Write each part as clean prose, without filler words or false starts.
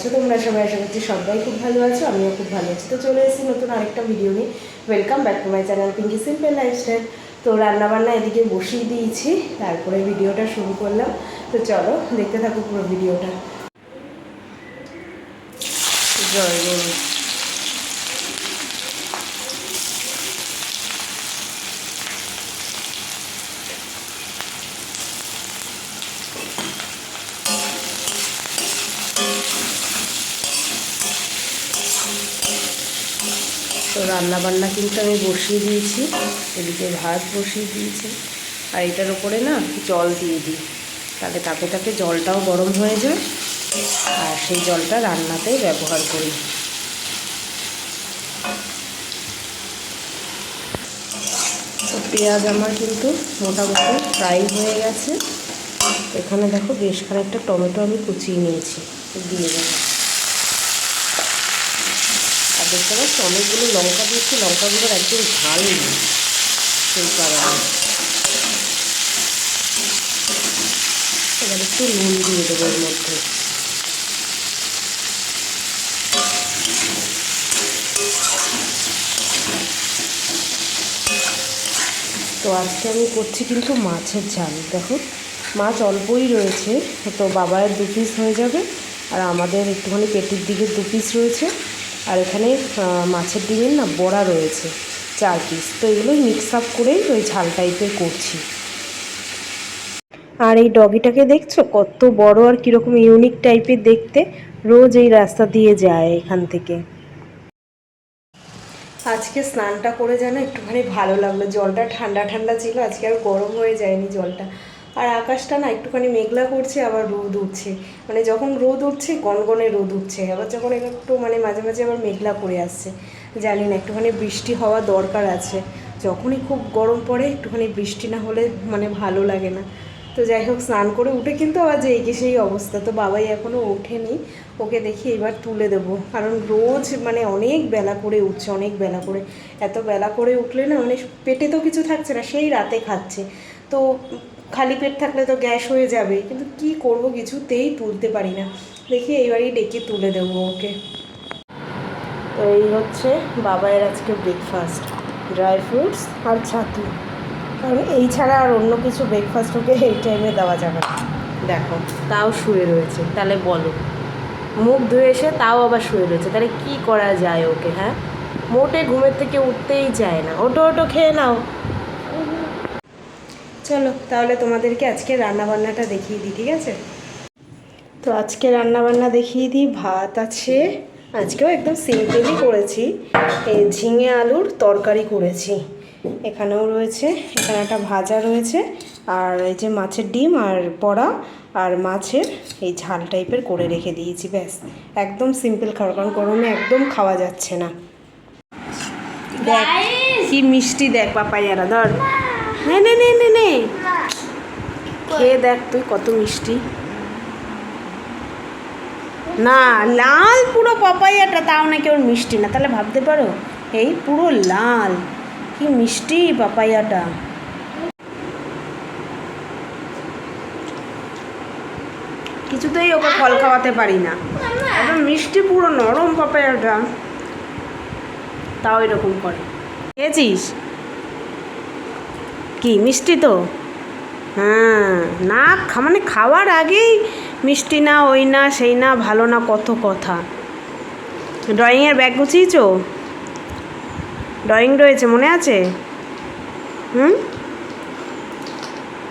আছো তোমরা সবাই? আশা করছি সবাই খুব ভালো আছো, আমিও খুব ভালো আছি। তো চলে এসেছি নতুন আরেকটা ভিডিও নিয়ে। Welcome back to my channel Pinky simple lifestyle. তো রান্নাবান্না এদিকে বসিয়ে দিয়েছি, তারপরে ভিডিওটা শুরু করলাম। তো চলো দেখতে থাকো পুরো ভিডিওটা। জয় গুরু। তো রান্নাবান্না কিন্তু আমি বসিয়ে দিয়েছি, এদিকে ভাত বসিয়ে দিয়েছি, আর এটার উপরে না জল দিয়ে দিই, তাহলে তাপে তাপে জলটাও গরম হয়ে যায়, আর সেই জলটা রান্নাতে ব্যবহার করি। তো পেঁয়াজ আমার কিন্তু মোটামুটি ফ্রাই হয়ে গেছে। এখানে দেখো বেশ খানিকটা টমেটো আমি কুচিয়ে নিয়েছি, দিয়ে দেবো। আর দেখতে পাচ্ছি অনেকগুলো লঙ্কা দিয়েছি, লঙ্কাগুলোর একদম ঝাল নেই, সেই কারণে। এবার একটু নুন দিয়ে দেবো এর মধ্যে। তো আজকে আমি করছি কিন্তু মাছের ঝাল। দেখো মাছ অল্পই রয়েছে, তো বাবার 2 পিস হয়ে যাবে, আর আমাদের একটুখানি পেটির দিকে 2 পিস রয়েছে, আর এখানে মাছের ডিমের না বড়া রয়েছে 4 পিস। তো এগুলোই মিক্স আপ করেই ওই ঝাল টাইপের করছি। আর এই ডগিটাকে দেখছো কত বড় আর কীরকম ইউনিক টাইপের দেখতে, রোজ এই রাস্তা দিয়ে যায় এখান থেকে। আজকে স্নানটা করে যেন একটুখানি ভালো লাগলো, জলটা ঠান্ডা ঠান্ডা ছিল, আজকে আর গরম হয়ে যায়নি জলটা। আর আকাশটা না একটুখানি মেঘলা করছে, আবার রোদ উঠছে, মানে যখন রোদ উঠছে গনগনে রোদ উঠছে, আবার যখন একটু মানে মাঝে মাঝে আবার মেঘলা করে আসছে। জানি না, একটুখানি বৃষ্টি হওয়া দরকার আছে। যখনই খুব গরম পড়ে একটুখানি বৃষ্টি না হলে মানে ভালো লাগে না। তো যাই হোক, স্নান করে উঠে কিন্তু আবার যে সেই অবস্থা। তো বাবাই এখনও ওঠেনি, ওকে দেখি এবার তুলে দেবো, কারণ রোজ মানে অনেক বেলা করে উঠছে, অনেক বেলা করে। এত বেলা করে উঠলে না মানে পেটে তো কিছু থাকছে না, সেই রাতে খাচ্ছে। তো খালি পেট থাকলে তো গ্যাস হয়ে যাবে, কিন্তু কি করব, কিছুতেই তুলতে পারি না। দেখি এইবারই ডেকে তুলে দেবো ওকে। তো এই হচ্ছে বাবায়ের আজকে ব্রেকফাস্ট, ড্রাই ফ্রুটস আর ছাতু, কারণ এই ছাড়া আর অন্য কিছু ব্রেকফাস্ট ওকে এই টাইমে দেওয়া যাবে না। দেখো তাও শুয়ে রয়েছে, তাহলে বলো, মুখ ধুয়ে এসে তাও আবার শুয়ে রয়েছে, তাহলে কি করা যায় ওকে? হ্যাঁ, মোটে ঘুমের থেকে উঠতেই চায় না। ওটো ওটো খেয়ে নাও। চলো তাহলে তোমাদেরকে আজকে রান্নাবান্নাটা দেখিয়ে দিই, ঠিক আছে? তো আজকে রান্নাবান্না দেখিয়ে দিই। ভাত আছে, আজকেও একদম সিম্পলই করেছি, এই ঝিঙে আলুর তরকারি করেছি। এখানেও রয়েছে, এখানে একটা ভাজা রয়েছে, আর এই যে মাছের ডিম আর বড়া, আর মাছের এই ঝাল টাইপের করে রেখে দিয়েছি। ব্যাস, একদম সিম্পল খাবার, কারণ গরমে একদম খাওয়া যাচ্ছে না। দেখ কি মিষ্টি, দেখ পাপাইয়ারা, ধর, নে নে নে নে নে, খেয়ে দেখ তুই কত মিষ্টি। না, লাল পুরো পাপাইয়াটা, তাও নাকি ওর মিষ্টি না, তাহলে ভাবতে পারো এই পুরো লাল, কি মিষ্টি পাপাইয়াটা। কিছুতেই ওকে ফল খাওয়াতে পারি না, একদম মিষ্টি, পুরো নরম পাপাইয়াটা, তাও এরকম করে। খেয়েছিস? কি মিষ্টি তো? হ্যাঁ, না মানে খাওয়ার আগেই মিষ্টি না, ওই না, সেই না, ভালো না, কত কথা। ড্রয়িংয়ের ব্যাগ গুছিয়েছো? ড্রয়িং রয়েছে, মনে আছে?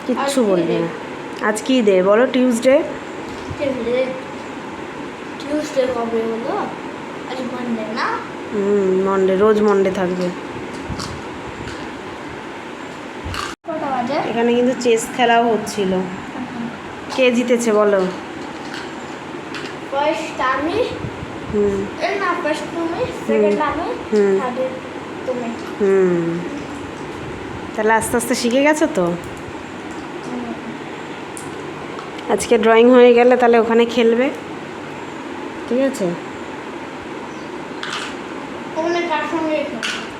কিচ্ছু বলবি না। আজ কি ডে বলো? টিউসডে। কবে হলো? আজ মন্ডে না? মন্ডে, রোজ মন্ডে থাকবে। এখানে কিন্তু চেস খেলাও হচ্ছিল। কে জিতেছে বলো? ফার্স্ট আমি, না ফার্স্ট তুমি, সেকেন্ড আমি, থার্ড তুমি। তাহলে আস্তে আস্তে শিখে গেছো তো। আজকে ড্রয়িং হয়ে গেলে তাহলে ওখানে খেলবে, ঠিক আছে? ওখানে কার সঙ্গে?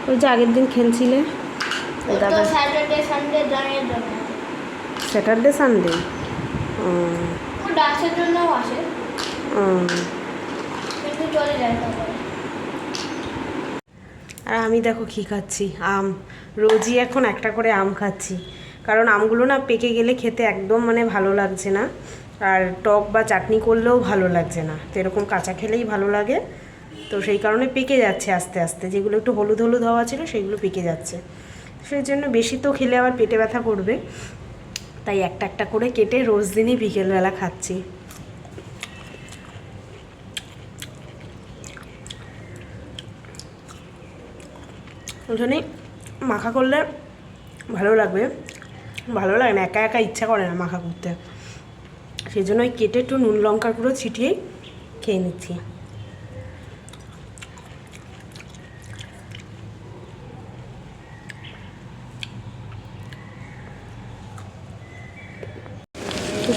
ওই যে আগের দিন খেলছিলে দাদা। স্যাটারডে সানডে ড্রয়িংয়ের জন্য। Saturday Sunday? ও ডান্সের জন্যও আসে। শুধু চলে যায় তারপরে। আর আমি দেখো কী খাচ্ছি, আম। রোজই এখন একটা করে আম খাচ্ছি, কারণ আমগুলো না পেকে গেলে খেতে একদম মানে ভালো লাগছে না, আর টক বা চাটনি করলেও ভালো লাগছে না, তো এরকম কাঁচা খেলেই ভালো লাগে। তো সেই কারণে পেকে যাচ্ছে আস্তে আস্তে, যেগুলো একটু হলুদ হলুদ হওয়া ছিল সেগুলো পেকে যাচ্ছে। সেই জন্য বেশি তো খেলে আবার পেটে ব্যথা করবে, তাই একটা একটা করে কেটে রোজ দিনই বিকেলবেলা খাচ্ছি। ওখানে মাখা করলে ভালো লাগবে, ভালো লাগে না, একা একা ইচ্ছা করে না মাখা করতে, সেই জন্য ওই কেটে একটু নুন লঙ্কার গুঁড়ো ছিটিয়েই খেয়ে নিচ্ছি।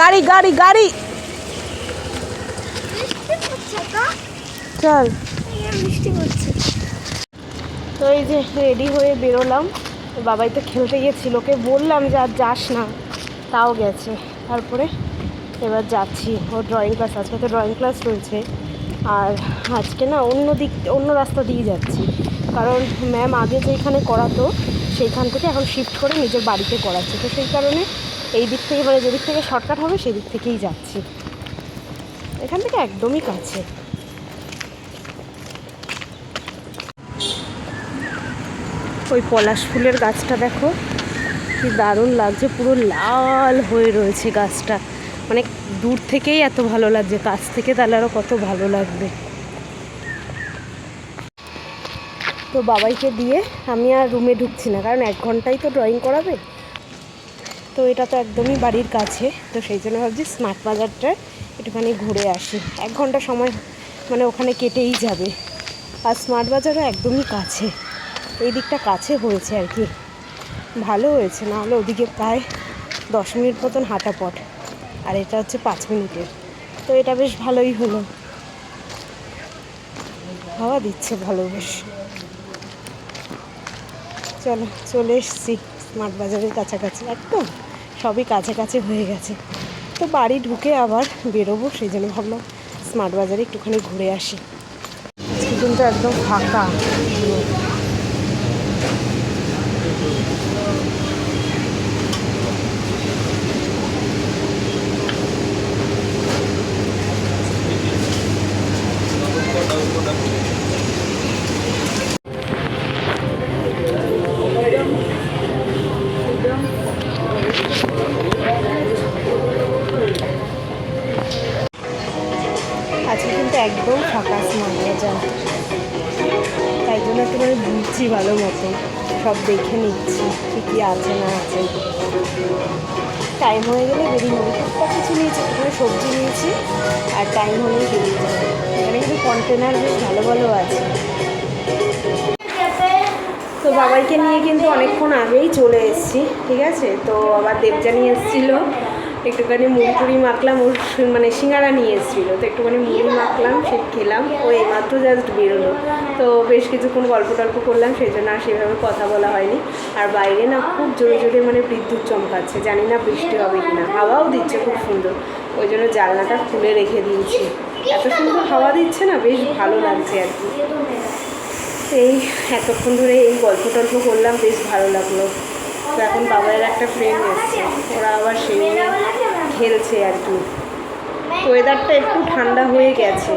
গাড়ি গাড়ি গাড়ি চল। বৃষ্টি পড়ছে। তো এই যে রেডি হয়ে বেরোলাম, বাবাই তো খেলতে গেছিল, ওকে বললাম যে আর যাস না, তাও গেছে। তারপরে এবার যাচ্ছি, ওর ড্রয়িং ক্লাস, আজকে তো ড্রয়িং ক্লাস রয়েছে। আর আজকে না অন্য রাস্তা দিয়ে যাচ্ছি, কারণ ম্যাম আগে যেখানে করাতো সেইখান থেকে এখন শিফট করে নিজের বাড়িতে করাচ্ছে, তো সেই কারণে এই দিক থেকে মানে যেদিক থেকে শর্টকাট হবে সেই দিক থেকেই যাচ্ছি, এখান থেকে একদমই কাছে। ওই পলাশ ফুলের গাছটা দেখো কি দারুণ লাগছে, পুরো লাল হয়ে রয়েছে গাছটা, মানে দূর থেকেই এত ভালো লাগছে, কাছ থেকে তাহলে আরও কত ভালো লাগবে। তো বাবাইকে দিয়ে আমি আর রুমে ঢুকছি না, কারণ 1 ঘন্টাই তো ড্রয়িং করাবে, তো এটা তো একদমই বাড়ির কাছে, তো সেই জন্য ভাবছি স্মার্ট বাজারটায় একটুখানি ঘুরে আসি, 1 ঘন্টা সময় মানে ওখানে কেটেই যাবে। আর স্মার্ট বাজারও একদমই কাছে, এই দিকটা কাছে হয়েছে আর কি, ভালো হয়েছে, না হলে ওদিকে প্রায় 10 মিনিট মতন হাঁটা পথ, আর এটা হচ্ছে 5 মিনিটের, তো এটা বেশ ভালোই হলো, হাওয়া দিচ্ছে ভালো বেশ। চলো চলে এসছি স্মার্ট বাজারের কাছাকাছি, একদম সবই কাছাকাছি হয়ে গেছে, তো বাড়ি ঢুকে আবার বেরোবো, সেই জন্য ভাবলাম স্মার্ট বাজারে একটুখানি ঘুরে আসি। কিন্তু একদম ফাঁকা, আজকে কিন্তু একদম ফাঁকা স্মার্ট বাজার, তাই জন্য একটুখানি ঘুরছি ভালো মতো, সব দেখে নিচ্ছি কী কী আছে না আছে। টাইম হয়ে গেলে বেরিয়ে নেবো, টুকটাক কিছু নিয়েছি, একটুখানি সবজি নিয়েছি, আর টাইম হলেই বেরিয়ে যাবো। এখানে কিন্তু কন্টেনার বেশ ভালো ভালো আছে। তো বাবাইকে নিয়ে কিন্তু অনেকক্ষণ আগেই চলে এসেছি, ঠিক আছে। তো আবার দেবযানী এসেছিলো, একটুখানি মুড়ি টুড়ি মাখলাম, ওর মানে সিঙ্গারা নিয়ে এসেছিলো, তো একটুখানি মুড়ি মাখলাম, সে খেলাম, ও এইমাত্র জাস্ট বেরোলো, তো বেশ কিছুক্ষণ গল্প টল্প করলাম, সেই জন্য আর সেভাবে কথা বলা হয়নি। আর বাইরে না খুব জোরে জোরে মানে বিদ্যুৎ চমকাচ্ছে, জানি না বৃষ্টি হবে কিনা, হাওয়াও দিচ্ছে খুব সুন্দর, ওই জন্য জানলাটা খুলে রেখে দিয়েছি, এত সুন্দর হাওয়া দিচ্ছে না, বেশ ভালো লাগছে আর কি। এই এতক্ষণ ধরে এই গল্প টল্প করলাম, বেশ ভালো লাগলো। তো এখন বাবার একটা ফ্রেন্ড এসছে, ওরা আবার সেই খেলছে আর কি, ওয়েদারটা একটু ঠান্ডা হয়ে গেছে।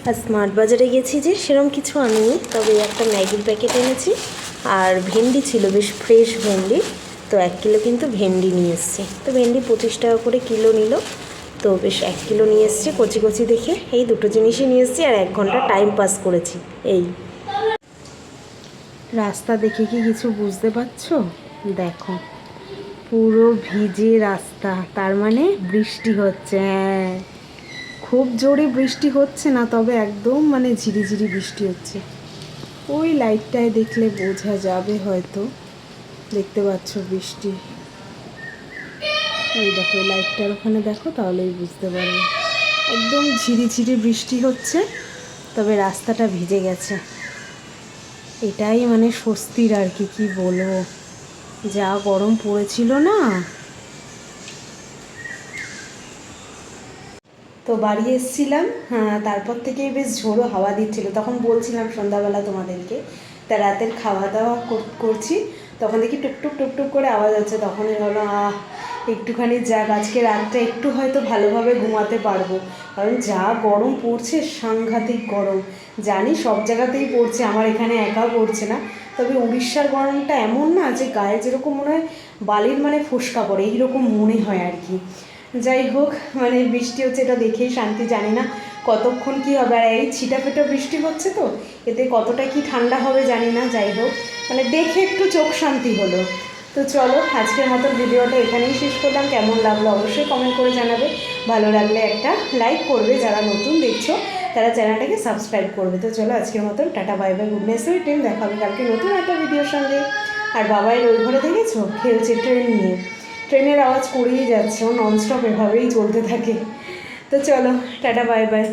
আর স্মার্ট বাজারে গেছি যে সেরকম কিছু আনিনি, তবে একটা ম্যাগির প্যাকেট এনেছি, আর ভেন্ডি ছিল বেশ ফ্রেশ ভেন্ডি, তো 1 কিলো কিন্তু ভেন্ডি নিয়ে এসেছি, তো ভেন্ডি 25 টাকা করে কিলো নিল, তো বেশ 1 কিলো নিয়ে এসেছি কচি কচি দেখে, এই দুটো জিনিসই নিয়ে এসেছি, আর 1 ঘন্টা টাইম পাস করেছি। এই রাস্তা দেখে কি কিছু বুঝতে পারছো? দেখো পুরো ভিজে রাস্তা, তার মানে বৃষ্টি হচ্ছে, হ্যাঁ খুব জোরে বৃষ্টি হচ্ছে না, তবে একদম মানে ঝিরিঝিরি বৃষ্টি হচ্ছে, ওই লাইটটায় দেখলে বোঝা যাবে হয়তো, দেখতে পাচ্ছ বৃষ্টি, এই দেখো লাইটটার ওখানে দেখো, তাহলেই বুঝতে পারবে। একদম ঝিরিঝিরি বৃষ্টি হচ্ছে, তবে রাস্তাটা ভিজে গেছে। এটাই মানে স্বস্তির আর কি, কি বলবো, যা গরম পড়েছিল না। তো বাড়ি এসেছিলাম, হ্যাঁ, তারপর থেকেই বেশ ঝোড়ো হাওয়া দিচ্ছিল। তখন বলছিলাম সন্ধ্যাবেলা তোমাদেরকে, তা রাতের খাওয়া দাওয়া করছি, তখন দেখি টুকটুক টুকটুক করে আওয়াজ হচ্ছে। তখনই হলো একটুখানি যাক, আজকে রাতটা একটু হয়তো ভালোভাবে ঘুমাতে পারবো, কারণ যা গরম পড়ছে, সাংঘাতিক গরম। জানি সব জায়গাতেই পড়ছে, আমার এখানে একা পড়ছে না, তবে উড়িষ্যার গরমটা এমন না যে গায়ে যেরকম মনে হয় বালির মানে ফোসকা পড়ে, এইরকম মনে হয় আর কি। যাই হোক, মানে বৃষ্টি হচ্ছে এটা দেখেই শান্তি, জানি না কতক্ষণ কী হবে। আর এই ছিটাফেটা বৃষ্টি হচ্ছে তো, এতে কতটা কি ঠান্ডা হবে জানি না। যাই হোক, মানে দেখে একটু চোখ শান্তি হলো। তো চলো, আজকের মতো ভিডিওটা এখানেই শেষ করলাম। কেমন লাগলো অবশ্যই কমেন্ট করে জানাবে, ভালো লাগলে একটা লাইক করবে, যারা নতুন দেখছো তারা চ্যানেলটাকে সাবস্ক্রাইব করবে। তো চলো, আজকের মতন tata, bye bye, good night, sweet dream. দেখা হবে কালকে নতুন একটা ভিডিওর সঙ্গে। আর বাবাই ওই ঘরে দেখেছো খেলছে ট্রেন নিয়ে, ট্রেনের আওয়াজ করেই যাচ্ছে, ও ননস্টপ এভাবেই চলতে থাকে। তো চলো, টাটা, বাই বাই।